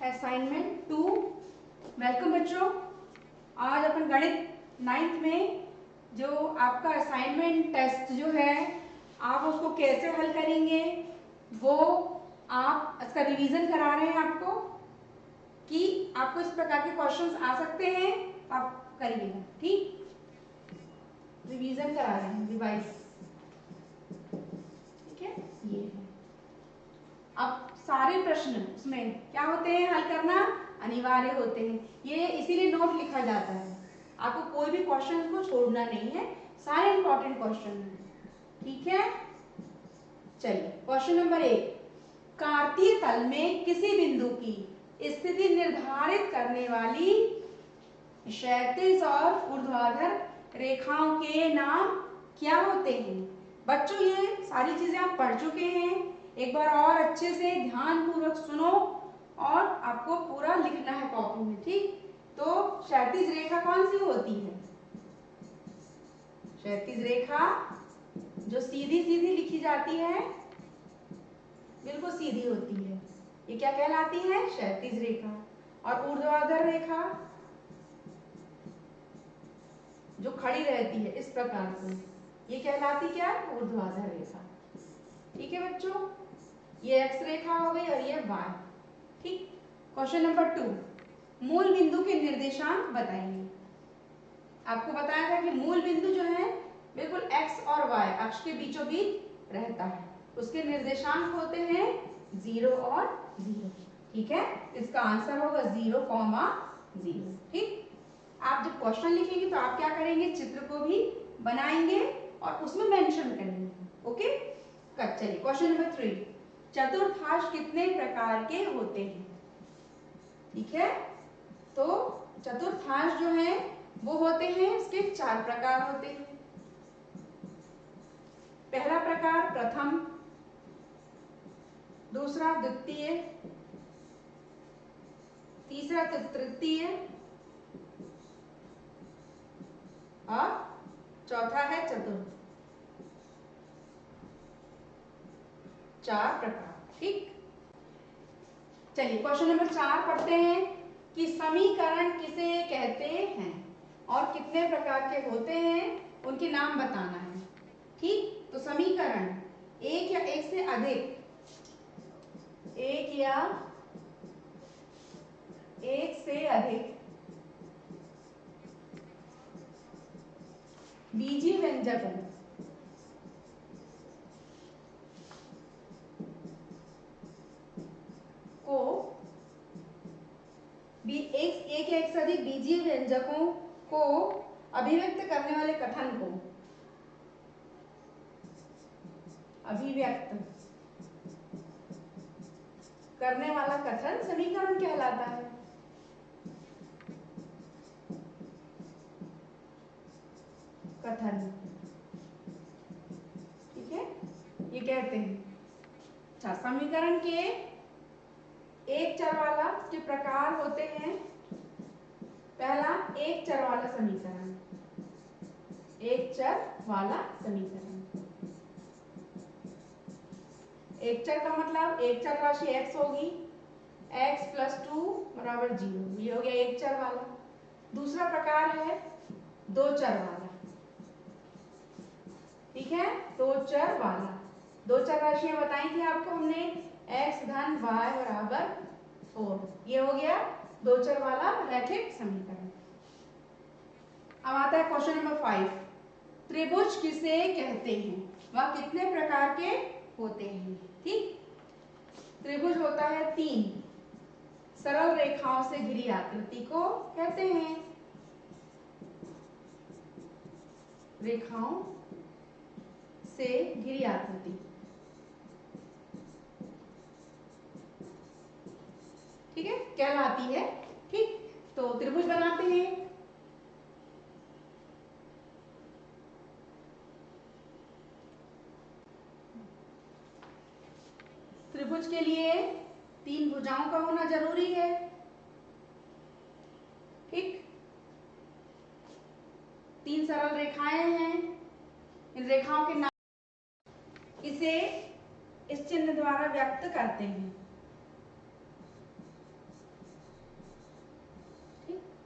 Assignment 2। Welcome बच्चों। आज अपन गणित 9th में जो आपका असाइनमेंट टेस्ट जो है आप उसको कैसे हल करेंगे वो आप इसका रिवीजन करा रहे हैं आपको कि आपको इस प्रकार के क्वेश्चंस आ सकते हैं, आप करिएगा। ठीक, रिवीजन करा रहे हैं, रिवाइज। ठीक है, ये है। अब सारे प्रश्न उसमें क्या होते हैं, हल करना अनिवार्य होते हैं। ये इसीलिए नोट लिखा जाता है, आपको कोई भी क्वेश्चन को छोड़ना नहीं है, सारे इंपॉर्टेंट क्वेश्चन हैं। ठीक है, चलिए क्वेश्चन नंबर 1। कार्तीय तल में किसी बिंदु की स्थिति निर्धारित करने वाली क्षैतिज और ऊर्ध्वाधर रेखाओं के नाम क्या होते हैं? बच्चों ये सारी चीजें आप पढ़ चुके हैं, एक बार और अच्छे से ध्यान पूर्वक सुनो और आपको पूरा लिखना है कॉपी में। ठीक, तो क्षैतिज रेखा कौन सी होती है? क्षैतिज रेखा जो सीधी सीधी लिखी जाती है, बिल्कुल सीधी होती है, ये क्या कहलाती है? क्षैतिज रेखा। और ऊर्ध्वाधर रेखा जो खड़ी रहती है इस प्रकार से, ये कहलाती क्या? ऊर्ध्वाधर रेखा। ठीक है बच्चों, ये एक्स रेखा हो गई और ये वाई। ठीक, क्वेश्चन नंबर 2। मूल बिंदु के निर्देशांक बताइए। आपको बताया था कि मूल बिंदु जो है बिल्कुल एक्स और वाई अक्ष के बीचों बीच रहता है, उसके निर्देशांक होते हैं 0 और 0। ठीक है, इसका आंसर होगा 0,0। ठीक, आप जब क्वेश्चन लिखेंगे तो आप क्या करेंगे, चित्र को भी बनाएंगे और उसमें मेंशन करेंगे। ओके, चलिए क्वेश्चन नंबर 3। चतुर्थांश कितने प्रकार के होते हैं? ठीक है, तो चतुर्थांश जो है वो होते हैं, इसके 4 प्रकार होते हैं। पहला प्रकार प्रथम, दूसरा द्वितीय, तीसरा तृतीय और चौथा है चतुर्थ। 4 प्रकार। ठीक, चलिए क्वेश्चन नंबर 4 पढ़ते हैं कि समीकरण किसे कहते हैं और कितने प्रकार के होते हैं, उनके नाम बताना है। ठीक, तो समीकरण एक या एक से अधिक, एक या एक से अधिक बीजीय व्यंजकों को एक या एक से अधिक बीजीय व्यंजकों को अभिव्यक्त करने वाले कथन को अभिव्यक्त करने वाला कथन समीकरण कहलाता है। कथन, ठीक है, ये कहते हैं। अच्छा, समीकरण के एक चर वाला के प्रकार होते हैं। पहला एक चर वाला समीकरण, एक चर वाला समीकरण। एक चर का मतलब एक चर राशि x होगी, x + 2 = 0, ये हो गया एक चर वाला। दूसरा प्रकार है दो चर वाला। ठीक है, दो चर वाला। दो चर राशियां बताई थी आपको हमने, x धन y = 4, ये हो गया दो चर वाला रैखिक समीकरण। अब आता है क्वेश्चन नंबर 5। त्रिभुज किसे कहते हैं, वह कितने प्रकार के होते हैं? ठीक, त्रिभुज होता है 3 सरल रेखाओं से घिरी आकृति को कहते हैं। रेखाओं से घिरी आकृति, ठीक है, कहलाती है। ठीक, तो त्रिभुज बनाते हैं। त्रिभुज के लिए 3 भुजाओं का होना जरूरी है। ठीक, 3 सरल रेखाएं हैं, इन रेखाओं के नाम इसे इस चिन्ह द्वारा व्यक्त करते हैं।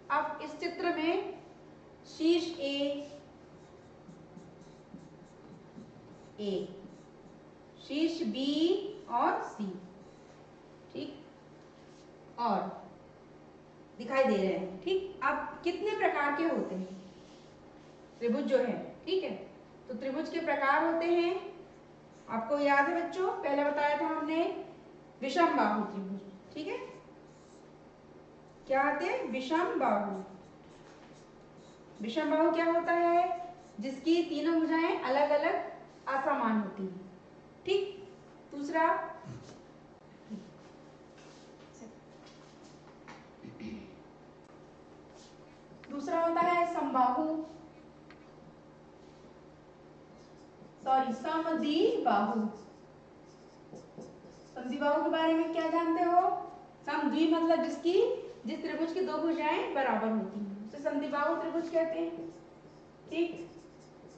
अब इस चित्र में शीर्ष ए, शीर्ष बी और सी, ठीक, और दिखाई दे रहे हैं, ठीक। अब कितने प्रकार के होते हैं त्रिभुज जो है, ठीक है। तो त्रिभुज के प्रकार होते हैं, आपको याद है बच्चों, पहले बताया था हमने, विषम बाहु त्रिभुज, ठीक है। क्या आते हैं? विषम बाहु। विषम बाहु क्या होता है? जिसकी तीनों भुजाएं अलग अलग असमान होती हैं, ठीक। दूसरा होता है समबाहु, समद्विबाहु। समद्विबाहु के बारे में क्या जानते हो? समद्वि मतलब जिस त्रिभुज की दो भुजाएं बराबर होती हैं उसे समद्विबाहु त्रिभुज कहते हैं, ठीक।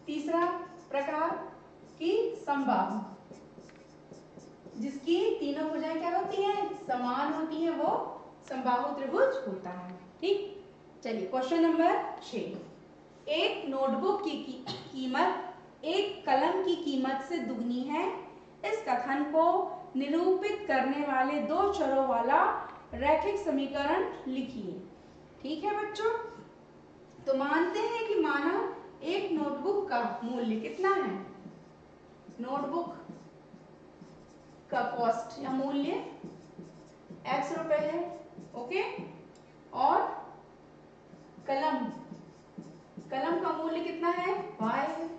तीसरा प्रकार की समबाहु, जिसकी तीनों भुजाएं क्या होती हैं? समान होती हैं, वो समबाहु त्रिभुज होता है, ठीक। चलिए क्वेश्चन नंबर 6। एक नोटबुक की कीमत एक कलम की कीमत से दुगनी है, इस कथन को निरूपित करने वाले दो चरों वाला रैखिक समीकरण लिखिए, ठीक है बच्चों। तो मानते हैं कि माना एक नोटबुक का मूल्य कितना है? नोटबुक का कॉस्ट या मूल्य x रुपए है, ओके। और कलम का मूल्य कितना है? y है।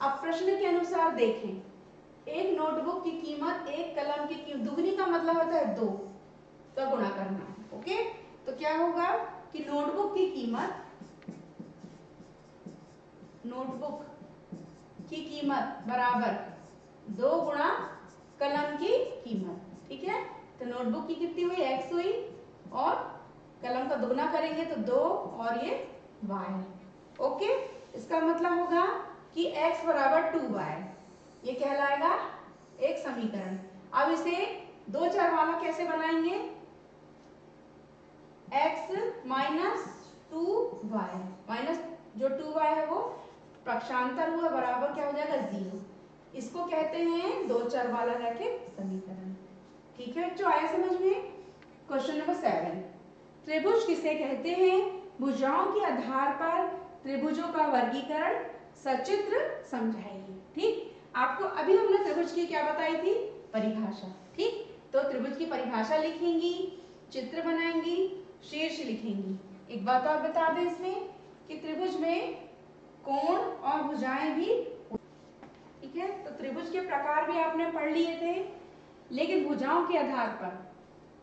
अब प्रश्न के अनुसार देखें, एक नोटबुक की कीमत एक कलम की कीमत, दुगनी का मतलब होता है दो का गुणा करना, ओके। तो क्या होगा कि नोटबुक की कीमत बराबर 2 गुणा कलम की कीमत, ठीक है। तो नोटबुक की कितनी हुई? x हुई, और कलम का दुगना करेंगे तो 2 और ये y, ओके। इसका मतलब होगा कि x बराबर 2y, ये कहलाएगा एक समीकरण। अब इसे दो चर वाला कैसे बनाएंगे? x माइनस 2y, माइनस जो 2y है वो पक्षांतर हुआ, बराबर क्या हो जाएगा? 0। इसको कहते हैं दो चर वाला रैखिक समीकरण, ठीक है बच्चों, आया समझ में? Question number 7। त्रिभुज किसे कहते हैं? भुजाओं के आधार पर त्रिभुजों का वर्गीकरण सचित्र समझाइए, ठीक। आपको अभी हमने त्रिभुज की क्या बताई थी? परिभाषा, ठीक। तो त्रिभुज की परिभाषा लिखेंगी, चित्र बनाएंगी, शीर्ष लिखेंगी। एक बात और बता दें इसमें कि त्रिभुज में कोण और भुजाएं भी, ठीक है। तो त्रिभुज के प्रकार भी आपने पढ़ लिए थे, लेकिन भुजाओं के आधार पर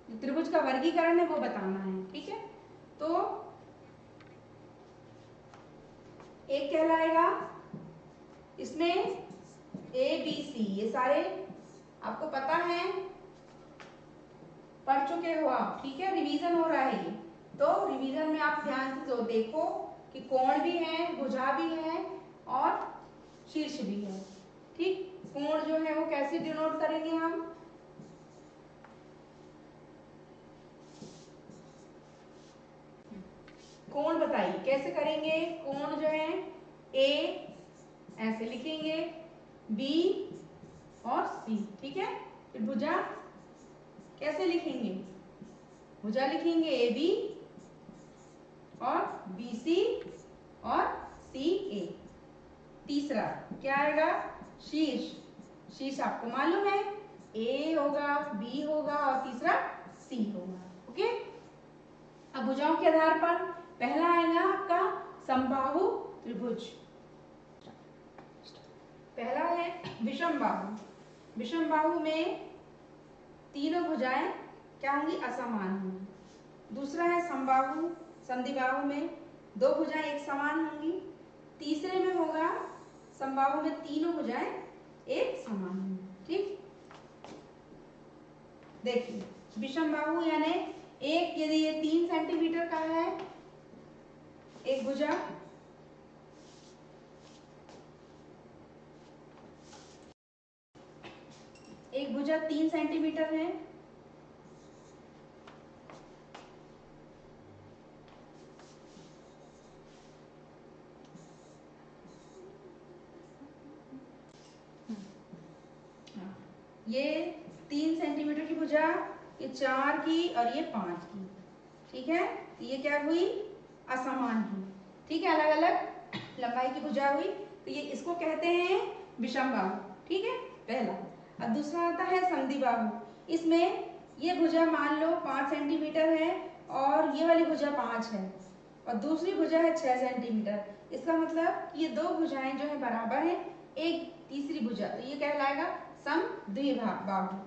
जो त्रिभुज का वर्गीकरण है वो बताना है, ठीक है। तो एक कहलाएगा, इसमें ए बी सी, ये सारे आपको पता है, पढ़ चुके हो आप, ठीक है। रिवीजन हो रहा है ये, तो रिवीजन में आप ध्यान से तो देखो कि कोण भी है, भुजा भी है और शीर्ष भी है, ठीक। कोण जो है वो कैसे डिनोट करेंगे हम? कोण बताइए कैसे करेंगे? कोण जो है ए ऐसे लिखेंगे, बी और सी, ठीक है। फिर भुजा कैसे लिखेंगे? भुजा लिखेंगे ए बी और बी सी और सी ए। तीसरा क्या आएगा? शीर्ष आपको मालूम है, ए होगा, बी होगा और तीसरा सी होगा, ओके। अब भुजाओं के आधार पर पहला आएगा आपका समबाहु त्रिभुज। पहला है विषम बाहु। विषम बाहु में तीनों भुजाएं क्या होंगी? असमान होंगी। दूसरा है समबाहु, समद्विबाहु में दो भुजाएं एक समान होंगी। तीसरे में होगा समबाहु में तीनों भुजाएं एक समान होंगी, ठीक। देखिए विषम बाहु यानी एक, यदि ये 3 सेंटीमीटर का है एक भुजा, एक भुजा 3 सेंटीमीटर है, ये 3 सेंटीमीटर की भुजा, ये 4 की और ये 5 की। ठीक है, ये क्या हुई, असमान हुई। ठीक है, अलग अलग लंबाई की भुजा हुई, तो ये इसको कहते हैं विषम बाहु। ठीक है, पहला। अब दूसरा आता है समद्वि बाहु। इसमें ये भुजा मान लो 5 सेंटीमीटर है और ये वाली भुजा 5 है और दूसरी भुजा है 6 सेंटीमीटर। इसका मतलब ये दो भुजाएं जो है बराबर हैं, एक तीसरी भुजा, तो ये कहलाएगा समद्विबाहु।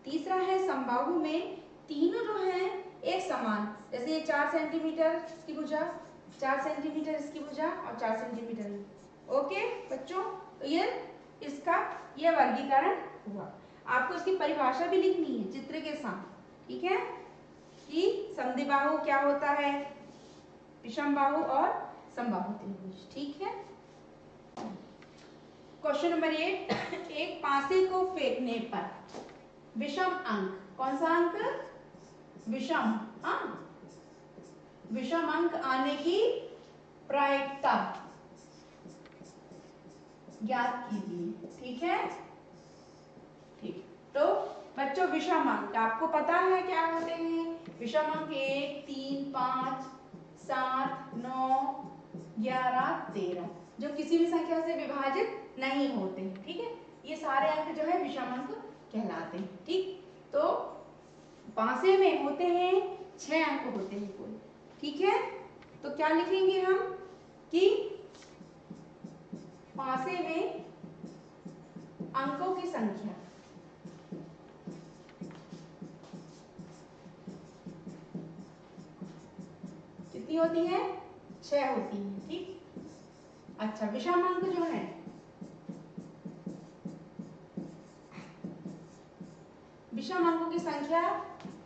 तीसरा है समबाहु में तीनों जो है एक समान, जैसे ये 4 सेंटीमीटर की भुजा, 4 सेंटीमीटर इसकी भुजा और 4 सेंटीमीटर। ओके बच्चों, तो ये इसका ये वर्गीकरण हुआ। आपको इसकी परिभाषा भी लिखनी है चित्र के साथ। ठीक है, कि समद्विबाहु क्या होता है, विषम बाहु और समबाहु त्रिभुज। ठीक है, क्वेश्चन नंबर 8, एक पासे को फेंकने पर विषम अंक, कौन सा अंक, विषम, हाँ, विषम अंक आने की प्रायिकता ज्ञात कीजिए। ठीक है, ठीक, तो बच्चों विषम अंक आपको पता है क्या होते हैं, विषम अंक 1, 3, 5, 7, 9, 11, 13, जो किसी भी संख्या से विभाजित नहीं होते। ठीक है, ये सारे अंक जो है विषम अंक कहलाते हैं। ठीक, तो पासे में होते हैं 6 अंक होते हैं कुल। ठीक है, तो क्या लिखेंगे हम कि पासे में अंकों की संख्या कितनी होती है, 6 होती है। ठीक, अच्छा, विषम अंक जो है विषम अंकों की संख्या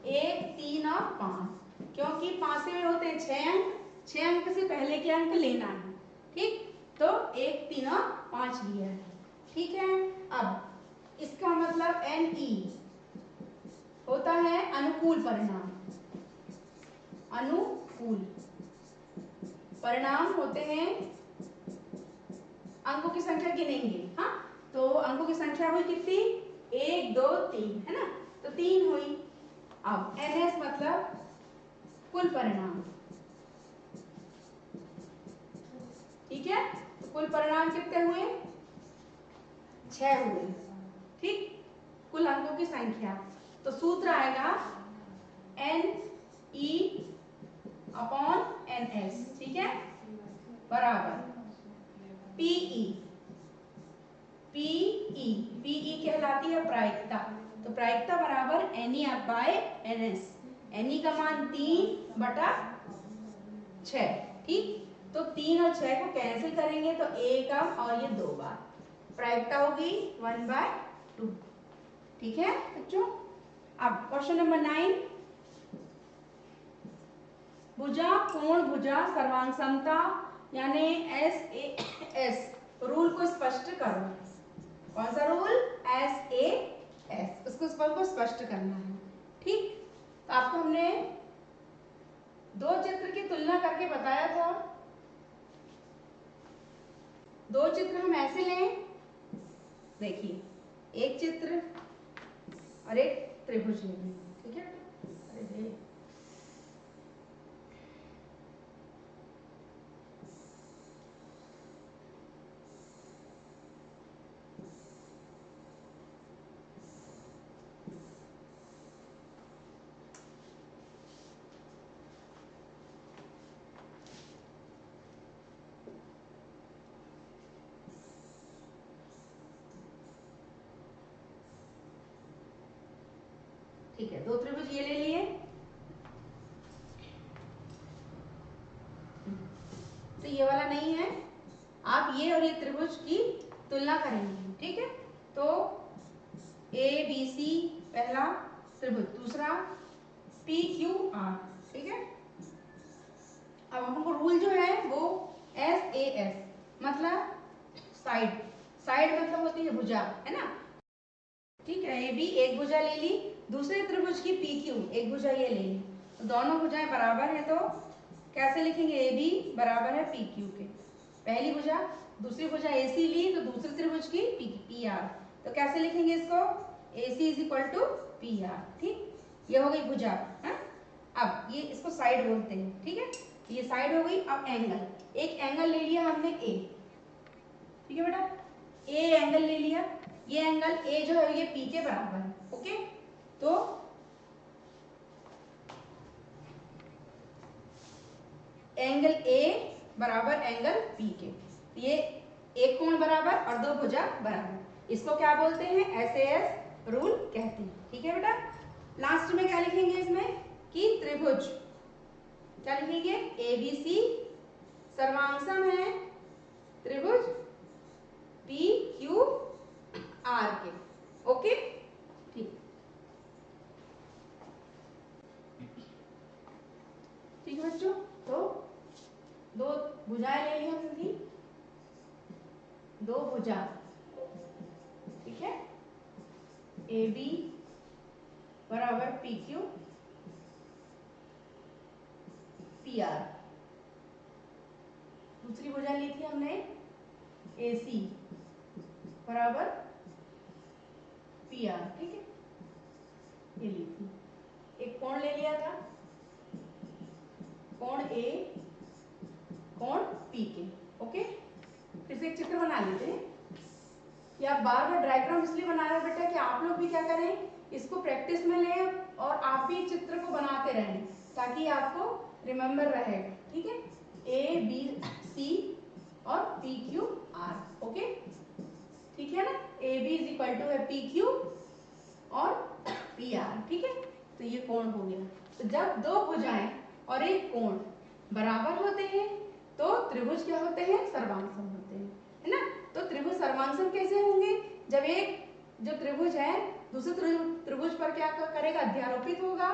1, 3 और 5, क्योंकि पासे में होते हैं 6 अंक, 6 अंक से पहले के अंक लेना है। ठीक, तो 1, 3 और 5 लिया है। ठीक है, अब इसका मतलब NE होता है अनुकूल परिणाम, अनुकूल परिणाम होते हैं, अंकों की संख्या गिनेंगे। हाँ, तो अंकों की संख्या हुई कितनी, 1, 2, 3, है ना, तो 3 हुई। अब NS मतलब कुल परिणाम। ठीक है, तो कुल परिणाम कितने हुए, 6 हुए। ठीक, कुल अंकों की संख्या, तो सूत्र आएगा NE अपॉन NS। ठीक है, बराबर PE, PE, PE कहलाती है प्रायिकता, तो प्रायिकता बराबर NE बाय NS। NE का मान 3/6। ठीक, तो 3 और 6 को कैंसिल करेंगे तो 1 और ये 2 बार, प्रायिकता होगी 1/2। ठीक है बच्चों, अब क्वेश्चन नंबर 9, भुजा कोण भुजा सर्वांग समता यानी SAS रूल को स्पष्ट करो। कौन सा रूल, SAS, उसको स्पष्ट करना है। ठीक, तो आपको हमने 2 चित्र की तुलना करके बताया था। 2 चित्र हम ऐसे लें, देखिए, एक चित्र और एक त्रिभुज लेंगे। ठीक है, अरे ठीक है, 2 त्रिभुज ये ले लिए, तो ये वाला नहीं है, आप ये और ये त्रिभुज की तुलना करेंगे। ठीक है, तो ABC पहला त्रिभुज, दूसरा PQR। ठीक है, अब हमको रूल जो है वो SAS मतलब साइड, साइड मतलब होती है भुजा, है ना। ठीक है, AB एक भुजा ले ली, दूसरे त्रिभुज की PQ एक भुजा ये ले ली, तो दोनों भुजाएं बराबर है, तो कैसे लिखेंगे, AB बराबर है PQ के, पहली भुजा, दूसरी भुजा AC ली तो दूसरे त्रिभुज की PR, तो कैसे लिखेंगे इसको, AC is equal to PR। ठीक, ये हो गई भुजा है। अब ये इसको साइड बोलते हैं, ठीक है, ये साइड हो गई। अब एंगल, एक एंगल ले लिया हमने A, ठीक है बेटा, A एंगल ले लिया। ये एंगल A जो है ये P के बराबर है। ओके, तो एंगल A बराबर एंगल P के, ये एक कोण बराबर और दो भुजा बराबर, इसको क्या बोलते हैं, SAS रूल कहते हैं। ठीक है बेटा, लास्ट में क्या लिखेंगे इसमें कि त्रिभुज, क्या लिखेंगे, ABC सर्वांगसम है त्रिभुज PQR के। ओके, ठीक, ठीक है बच्चों, तो दो भुजाएं ले ली हमने, दो भुजा, ठीक है, AB बराबर PQ PR। दूसरी भुजा ली थी हमने AC बराबर PR, ठीक है, ये ली थी। एक कोण ले लिया था, कोण A कोण P के। ओके, फिर से एक चित्र बना लेते हैं कि आप बार बार डायग्राम इसलिए बना रहे हो बेटा कि आप लोग भी क्या करें, इसको प्रैक्टिस में लें और आप भी चित्र को बनाते रहें ताकि आपको रिमेम्बर रहे। ठीक है, ABC और PQR। ओके, ठीक है ना, AB इज इक्वल टू है PQ और PR। ठीक है, तो ये कोण हो गया। तो जब दो भुजाएं और एक कोण बराबर होते हैं तो त्रिभुज क्या होते हैं, सर्वांगसम होते हैं, है ना। तो त्रिभुज सर्वांगसम कैसे होंगे, जब एक जो त्रिभुज है दूसरे त्रिभुज पर क्या करेगा, अध्यारोपित होगा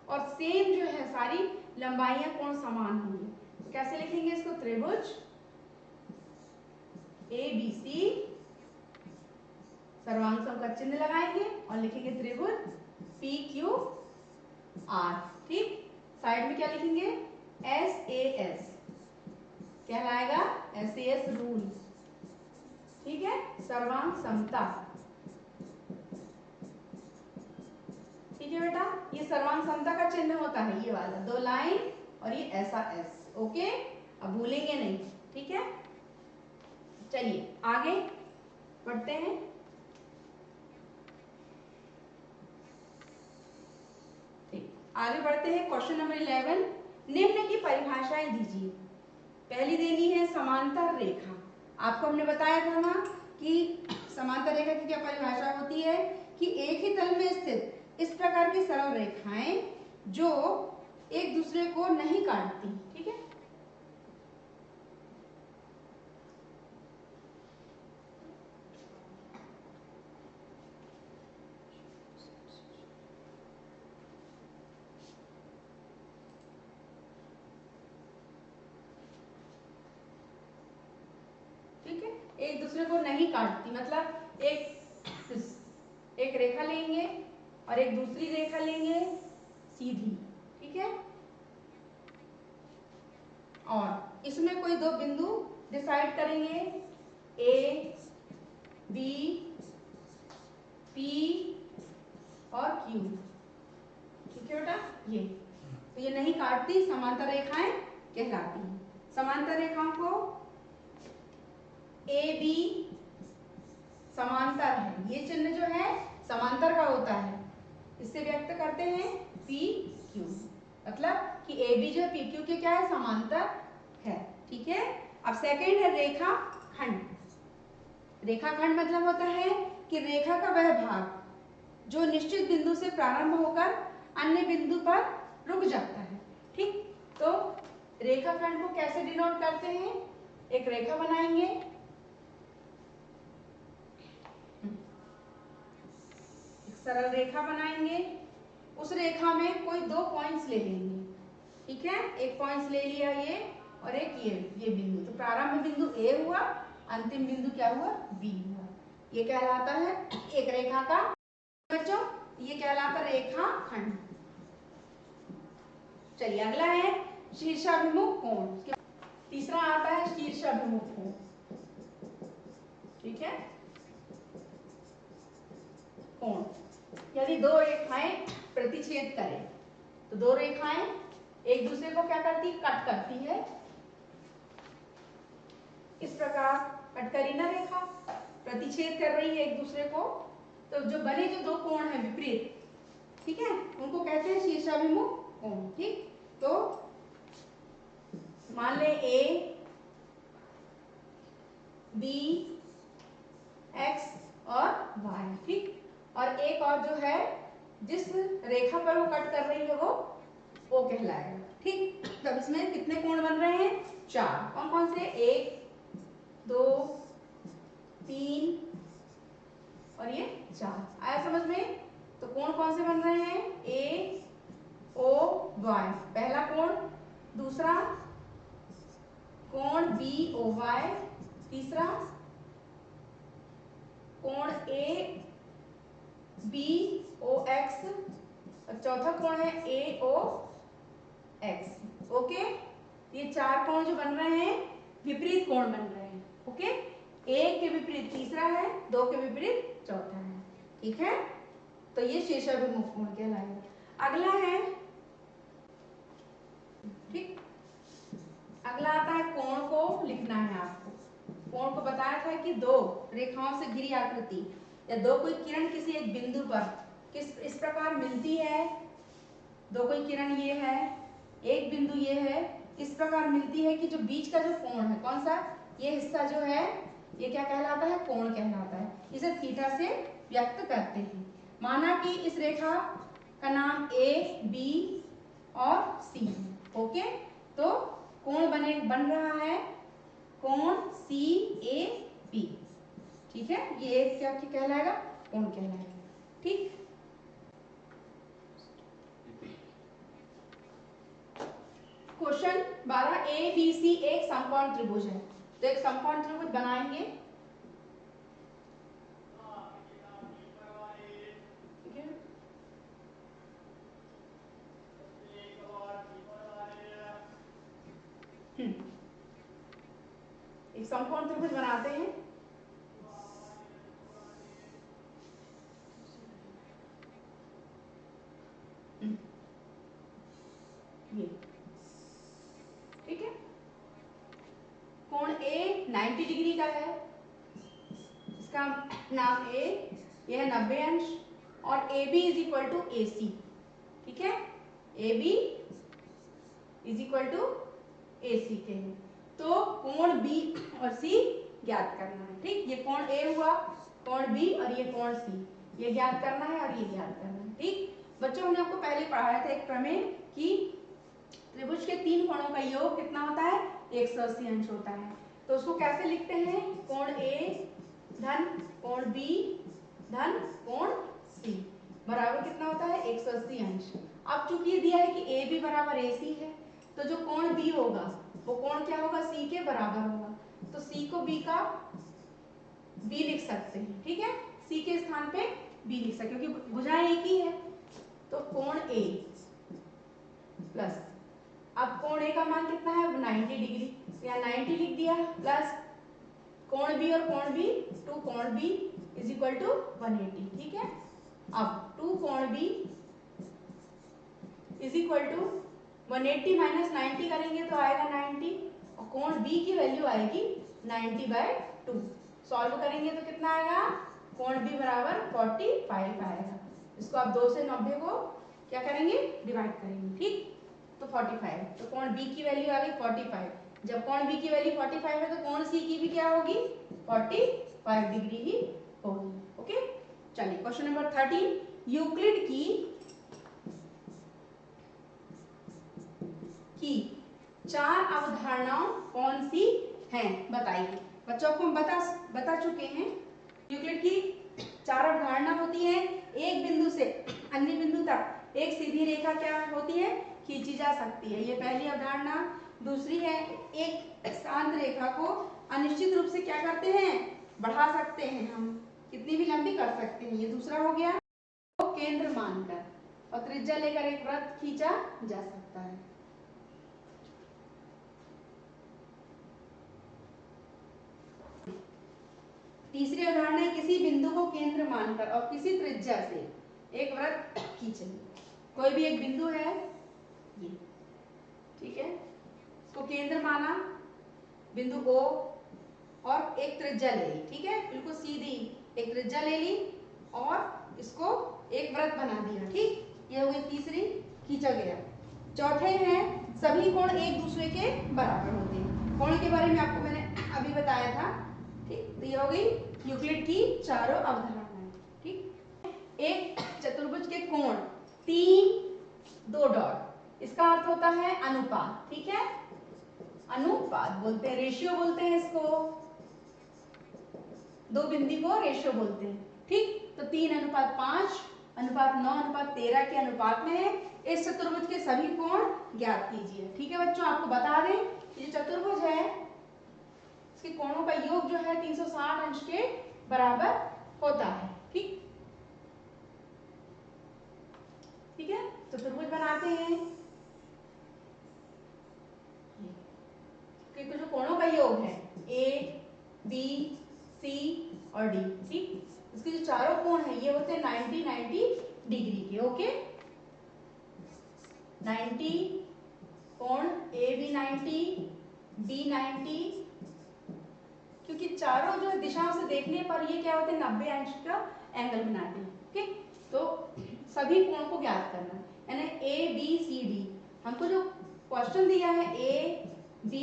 और सेम जो है सारी लंबाइयां कोण समान होंगी। तो कैसे लिखेंगे इसको, त्रिभुज ABC सर्वांगसम का चिन्ह लगाएंगे और लिखेंगे त्रिभुज PQR। ठीक, साइड में क्या लिखेंगे, SAS कहलाएगा, SAS रूल। ठीक है, सर्वांग समता। ठीक है बेटा, ये सर्वांग समता का चिन्ह होता है, ये वाला दो लाइन और ये ऐसा S। ओके, अब भूलेंगे नहीं। ठीक है, चलिए आगे बढ़ते हैं। आगे बढ़ते हैं, क्वेश्चन नंबर 11, निम्न की परिभाषाएं दीजिए। पहली देनी है समांतर रेखा। आपको हमने बताया था ना कि समांतर रेखा की क्या परिभाषा होती है कि एक ही तल में स्थित इस प्रकार की सरल रेखाएं जो एक दूसरे को नहीं काटती। ठीक है, ठीक है, एक दूसरे को नहीं काटती मतलब एक रेखा लेंगे और एक दूसरी रेखा लेंगे सीधी। ठीक है, और इसमें कोई दो बिंदु डिसाइड करेंगे, A B P और Q। ठीक है बेटा, ये तो ये नहीं काटती, समांतर रेखाएं कहलाती हैं। समांतर रेखाओं को AB समांतर है, ये चिन्ह जो है समांतर का होता है, इससे व्यक्त करते हैं PQ, मतलब कि AB जो PQ के क्या है, समांतर है। ठीक है, अब सेकंड है रेखा खंड। रेखा खंड मतलब होता है कि रेखा का वह भाग जो निश्चित बिंदु से प्रारंभ होकर अन्य बिंदु पर रुक जाता है। ठीक, तो रेखा खंड को कैसे डिनोट करते हैं, एक रेखा बनाएंगे, एक सरल रेखा बनाएंगे, उस रेखा में कोई दो पॉइंट्स ले लेंगे। ठीक है, एक पॉइंट्स ले लिया ये और एक ये बिंदु, तो प्रारंभ बिंदु A हुआ, अंतिम बिंदु क्या हुआ, B हुआ। ये कहलाता है एक रेखा का, बच्चों ये कहलाता रेखा खंड। चलिए अगला है शीर्षाभिमुख कोण। तीसरा आता है शीर्षाभिमुख कोण। ठीक है, कोण यदि दो रेखाएं प्रतिच्छेद करें तो दो रेखाएं एक दूसरे को क्या करती, कट करती है। इस प्रकार कट करी ना रेखा, प्रतिच्छेद कर रही है एक दूसरे को, तो जो बने जो दो कोण है विपरीत, ठीक है, उनको कहते हैं शीर्षाभिमुख कोण। ठीक, तो मान ले ए बी एक्स और वाई, ठीक, और एक और जो है जिस रेखा पर वो कट कर रही है वो ओ कहलाएगा। ठीक, तब इसमें कितने कोण बन रहे हैं, चार। कौन कौन से, एक दो तीन और ये चार। आया समझ में? तो कोण कौन से बन रहे हैं, ए ओ वाई पहला कोण, दूसरा कोण बी ओ वाई, तीसरा कोण ए बी ओ एक्स और चौथा कोण है ए ओ एक्स। ओके, ये चार कोण जो बन रहे हैं विपरीत कोण बन रहे हैं। ओके, एक के विपरीत तीसरा है, दो के विपरीत चौथा है। ठीक है, तो ये शीर्षाभिमुख कोण कहलाएगा। अगला है, ठीक, अगला आता है कोण को लिखना है आपको। कोण को बताया था कि दो रेखाओं से घिरी आकृति या दो कोई किरण किसी एक बिंदु पर किस इस प्रकार मिलती है, दो कोई किरण ये है, एक बिंदु ये है, इस प्रकार मिलती है कि जो बीच का जो कोण है, कौन सा, ये हिस्सा जो है, ये क्या कहलाता है, कोण कहलाता है। इसे थीटा से व्यक्त करते हैं। माना कि इस रेखा का नाम ए बी और सी है। ओके, तो कोण बन रहा है कोण सी ए बी। ठीक है, ये क्या कहलाएगा, कोण कहलाएगा। ठीक, क्वेश्चन 12, ए बी सी एक समकोण त्रिभुज है, तो एक समकोण त्रिभुज बनाएंगे। ठीक है, एक समकोण त्रिभुज बनाते हैं। ये ठीक है, कोण ए 90 डिग्री का है, इसका नाम ए, यह है 90 अंश, और A B is equal to A C. ठीक है, A B is equal to A C के हैं, तो कोण बी और सी ज्ञात करना है। ठीक, ये कोण ए हुआ, कोण बी और ये कोण सी, ये ज्ञात करना है और ये ज्ञात करना है। ठीक बच्चों, हमने आपको पहले पढ़ाया था एक प्रमेय कि त्रिभुज के तीन कोणों का योग कितना होता है, 180 अंश होता है। तो उसको कैसे लिखते हैं, कोण ए धन कोण बी धन कोण सी बराबर कितना होता है, 180 अंश। अब चूंकि ये दिया है कि ए बी बराबर ए सी है, तो जो कोण बी होगा वो कोण क्या होगा, सी के बराबर होगा। तो सी को बी का बी लिख सकते हैं। ठीक है, सी के स्थान पे बी लिख सकते हैं क्योंकि भुजाएं एक ही है। तो कोण ए प्लस, अब कोण ए का मान कितना है, 90 डिग्री, तो यहाँ 90 लिख दिया, प्लस कोण बी और कोण बी, 2 कोण बी इज इक्वल टू 180। ठीक है, अब 2 कोण B is equal to 180 minus 90 करेंगे तो आएगा 90, और कोण बी की वैल्यू आएगी 90/2। सॉल्व करेंगे तो कितना आएगा, कोण बी बराबर 45 आएगा। इसको आप 2 से 90 को क्या करेंगे, डिवाइड करेंगे। ठीक, तो 45, तो कोण बी की वैल्यू आ गई 45। जब कोण बी की वैल्यू 45 है तो कोण सी की भी क्या होगी, 45 डिग्री ही होगी। ओके, चलिए क्वेश्चन नंबर 13, यूक्लिड की चार अवधारणाओं कौन सी हैं, बताइए। बच्चों को हम बता चुके हैं, यूक्लिड की चार अवधारणा होती है। एक बिंदु से अन्य बिंदु तक एक सीधी रेखा क्या होती है, खींची जा सकती है, ये पहली अवधारणा। दूसरी है, एक शांत रेखा को अनिश्चित रूप से क्या करते हैं, बढ़ा सकते हैं, हम कितनी भी लंबी कर सकते हैं, ये दूसरा हो गया। तो केंद्र मानकर और त्रिज्या लेकर एक वृत्त खींचा जा सकता है। तीसरी उदाहरण है, किसी बिंदु को केंद्र मानकर और किसी त्रिज्या से एक वृत्त खींचेंगे। कोई भी एक बिंदु है ये, ठीक है, इसको केंद्र माना, बिंदु O और एक त्रिज्या ले ली, ठीक है, बिल्कुल सीधी एक त्रिज्या ले ली और इसको एक वृत्त बना दिया, ठीक, ये हो गई तीसरी, खींचा गया। चौथे हैं सभी कोण एक दूसरे के बराबर होते हैं। कोण के बारे में आपको मैंने अभी बताया था, ठीक, तो ये हो गई यूक्लिड की चारों अवधारणाएं, ठीक। एक चतुर्भुज के कोण 3 2 डॉट, इसका अर्थ होता है अनुपात, ठीक है, अनुपात बोलते हैं, रेशियो बोलते हैं इसको, दो बिंदु को रेशियो बोलते हैं, ठीक। तो 3:5 अनुपात 9 अनुपात 13 के अनुपात में है। इस चतुर्भुज के सभी कोण ज्ञात कीजिए, ठीक है बच्चों। आपको बता दें ये चतुर्भुज है, इसके कोणों का योग जो है 360 अंश के बराबर होता है, ठीक, ठीक है। चतुर्भुज बनाते हैं, क्योंकि जो कोणों का योग है A, B, C और D, ठीक, इसके जो चारों कोण है ये होते हैं 90 डिग्री के, ओके। 90 कोण AB 90, B 90, क्योंकि चारों जो दिशाओं से देखने पर ये क्या होते हैं 90 अंश का एंगल बनाते हैं, ओके। तो सभी कोण को ज्ञात करना है, यानी A B C D, हमको जो क्वेश्चन दिया है A B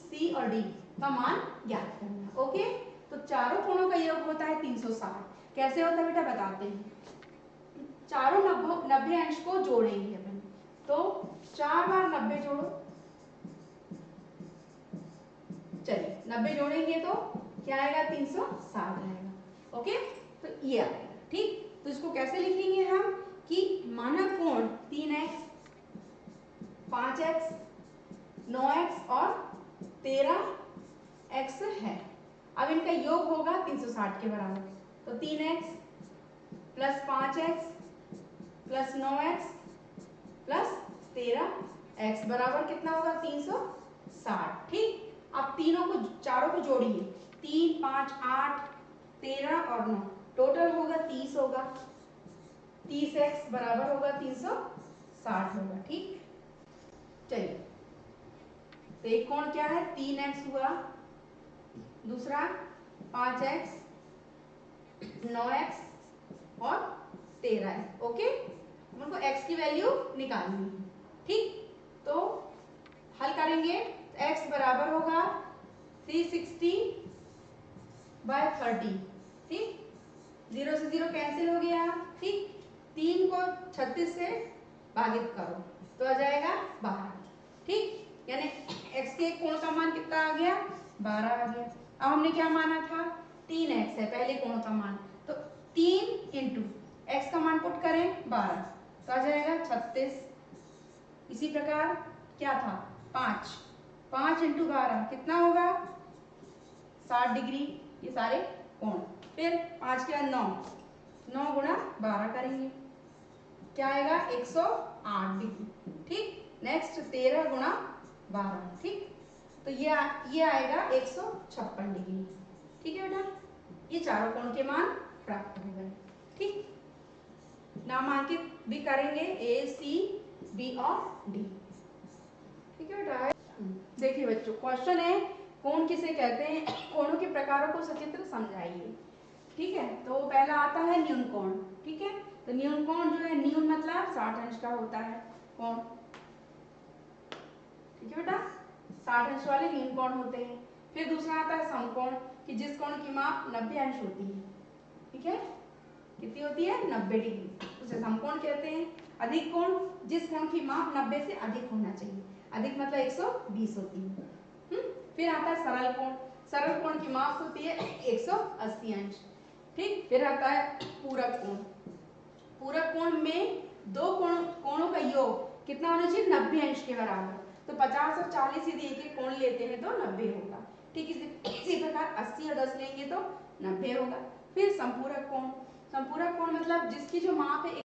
C और D का मान ज्ञात करना है, ओके। तो चारों कोणों का योग होता है 360। कैसे होता है बेटा बताते हैं। चारों 90 अंश को जोड़ेंगे अपन, तो 4 बार 90 जोड़ो, चलिए 90 जोड़ेंगे तो क्या आएगा 360 आएगा, ओके। तो ये आएगा, ठीक। तो इसको कैसे लिखेंगे हम कि मानक कोण 3x 5x 9x और 13x है। अब इनका योग होगा 360 के बराबर, तो 3x plus 5x plus 9x plus 13x बराबर कितना होगा 360, ठीक। अब तीनों को चारों को जोड़िए, 3 5 8 13 और 9, टोटल होगा 30 होगा, 30x बराबर होगा 360 होगा, ठीक। चलिए तो एक कोण क्या है 3x हुआ, दूसरा 5x 9x और 13x, ओके। उनको x की वैल्यू निकालनी है, ठीक। तो हल करेंगे, x बराबर होगा 360/30, ठीक, 0 से 0 कैंसिल हो गया, ठीक। 3 को 36 से भागित करो तो आ जाएगा 12, ठीक, यानी x के कोण का मान कितना आ गया 12 आ गया। अब हमने क्या माना था 3x है पहले कोण का मान, तो 3 इंटू x का मान पुट करें 12 तो आ जाएगा 36। इसी प्रकार क्या था 5 इंटू 12 कितना होगा 60 डिग्री, ये सारे कोण। फिर 5 के बाद 9 गुणा 12 करेंगे क्या आएगा 108 डिग्री, ठीक। नेक्स्ट 13 गुणा 12, ठीक, तो ये आएगा 156 डिग्री, ठीक है बेटा। ये चारों कोण के मान प्राप्त हो गए, ठीक। नामांकित भी करेंगे A C B और D, ठीक है बेटा। देखिए बच्चों क्वेश्चन है कोण किसे कहते हैं, कोणों के प्रकारों को सचित्र समझाइए, ठीक है। तो पहला आता है न्यून कोण, ठीक है। तो न्यून कोण जो है न्यून मतलब 60 अंश का होता है कोण, ठीक है बेटा, 60 अंश वाले न्यून कोण होते हैं। फिर दूसरा आता है समकोण, कि जिस कोण की माप 90 अंश होती है, ठीक है, कितनी होती है 90 डिग्री, उसे समकोण कहते हैं। अधिक कोण जिस कोण की माप 90 से अधिक होना चाहिए, अधिक मतलब 120 होती है। फिर आता है सरल कोण, सरल कोण की माप होती है 180 अंश, ठीक। फिर आता है पूरक कोण, पूरक कोण में दो कोणों का योग कितना होना चाहिए 90 अंश के बराबर, तो 50 और 40 यदि एक एक कोण लेते हैं तो 90 होगा, ठीक। इसी प्रकार 80 और 10 लेंगे तो 90 होगा। फिर संपूरक कोण, संपूरक कोण मतलब जिसकी जो माप है